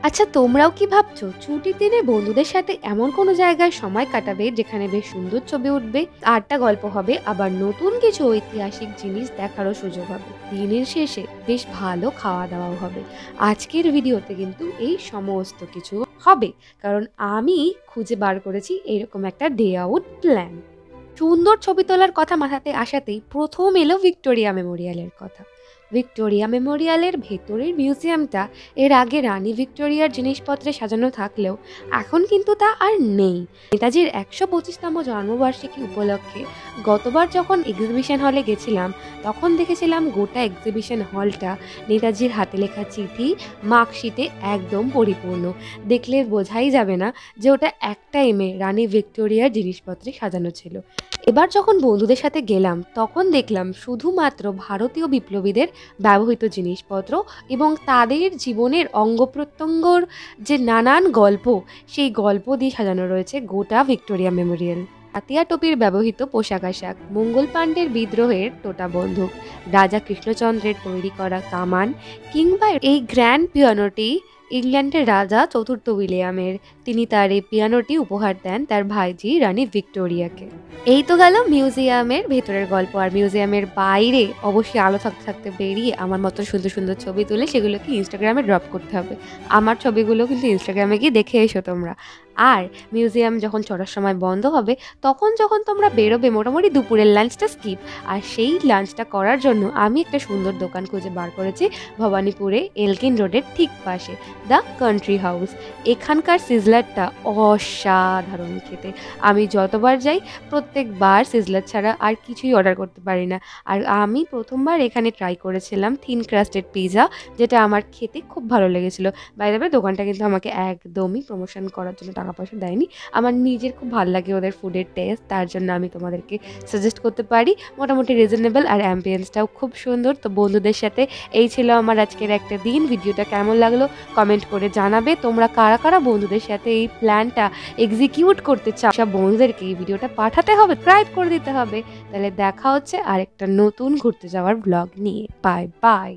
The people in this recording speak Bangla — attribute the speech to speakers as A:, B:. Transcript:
A: আচ্ছা, তোমরাও কি ভাবছো ছুটির দিনে বন্ধুদের সাথে এমন কোনো জায়গায় সময় কাটাবে যেখানে বেশ সুন্দর ছবি উঠবে, আড্ডা গল্প হবে, আবার নতুন কিছু ঐতিহাসিক জিনিস দেখারও সুযোগ হবে, দিনের শেষে বেশ ভালো খাওয়া দাওয়াও হবে। আজকের ভিডিওতে কিন্তু এই সমস্ত কিছু হবে, কারণ আমি খুঁজে বার করেছি এরকম একটা ডে আউট প্ল্যান। সুন্দর ছবি তোলার কথা মাথাতে আসাতেই প্রথম এলো ভিক্টোরিয়া মেমোরিয়ালের কথা। ভিক্টোরিয়া মেমোরিয়ালের ভেতরের মিউজিয়ামটা এর আগে রানী ভিক্টোরিয়ার জিনিসপত্রে সাজানো থাকলেও এখন কিন্তু তা আর নেই। নেতাজির ১২৫তম জন্মবার্ষিকী উপলক্ষে গতবার যখন এক্সিবিশন হলে গেছিলাম, তখন দেখেছিলাম গোটা এক্সিবিশন হলটা নেতাজির হাতে লেখা চিঠি, মার্কশিটে একদম পরিপূর্ণ। দেখলে বোঝাই যাবে না যে ওটা এক টাইমে রানী ভিক্টোরিয়ার জিনিসপত্রে সাজানো ছিল। এবার যখন বন্ধুদের সাথে গেলাম, তখন দেখলাম শুধুমাত্র ভারতীয় বিপ্লবীদের ব্যবহৃত জিনিসপত্র এবং তাদের জীবনের অঙ্গ প্রত্যঙ্গর যে নানান গল্প, সেই গল্প দিয়ে সাজানো রয়েছে গোটা ভিক্টোরিয়া মেমোরিয়াল। হাতিয়া টোপির ব্যবহৃত পোশাক আশাক, মঙ্গল পাণ্ডের বিদ্রোহের টোটা বন্দুক, রাজা কৃষ্ণচন্দ্রের তৈরি করা কামান, কিংবা এই গ্র্যান্ড পিয়ানোটি ইংল্যান্ডের রাজা চতুর্থ উইলিয়ামের। তিনি তার এই পিয়ানোটি উপহার দেন তার ভাইঝি রানী ভিক্টোরিয়াকে। এই তো গেল মিউজিয়ামের ভেতরের গল্প। আর মিউজিয়ামের বাইরে অবশ্যই আলো থাকতে থাকতে বেরিয়ে আমার মতো সুন্দর সুন্দর ছবি তুলে সেগুলোকে ইনস্টাগ্রামে ড্রপ করতে হবে। আমার ছবিগুলো কিন্তু ইনস্টাগ্রামে গিয়ে দেখে এসো তোমরা। আর মিউজিয়াম যখন ছটার সময় বন্ধ হবে, তখন যখন তোমরা বেরোবে, মোটামুটি দুপুরের লাঞ্চটা স্কিপ। আর সেই লাঞ্চটা করার জন্য আমি একটা সুন্দর দোকান খুঁজে বার করেছি ভবানীপুরে এলকিন রোডের ঠিক পাশে, দ্য কান্ট্রি হাউস। এখানকার সিজলারটা অসাধারণ খেতে। আমি যতবার যাই প্রত্যেকবার সিজলার ছাড়া আর কিছুই অর্ডার করতে পারি না। আর আমি প্রথমবার এখানে ট্রাই করেছিলাম থিন ক্রাস্টেড পিৎজা, যেটা আমার খেতে খুব ভালো লেগেছিল। বাই দ্য ওয়ে, দোকানটা কিন্তু আমাকে একদমই প্রমোশন করার জন্য টাকা পয়সা দেয়নি। আমার নিজের খুব ভালো লাগে ওদের ফুডের টেস্ট, তার জন্য আমি তোমাদেরকে সাজেস্ট করতে পারি। মোটামুটি রিজনেবল, আর অ্যাম্বিয়েন্সটাও খুব সুন্দর। তো বন্ধুদের সাথে এই ছিল আমার আজকের একটা দিন। ভিডিওটা কেমন লাগলো কমেন্ট করে জানাবে। তোমরা কারা কারা বন্ধুদের সাথে এই প্ল্যানটা এক্সিকিউট করতে চাও, সব বন্ধুদেরকে এই ভিডিওটা পাঠাতে হবে, সাবস্ক্রাইব করে দিতে হবে। তাহলে দেখা হচ্ছে আরেকটা নতুন ঘুরতে যাওয়ার ব্লগ নিয়ে। Bye bye.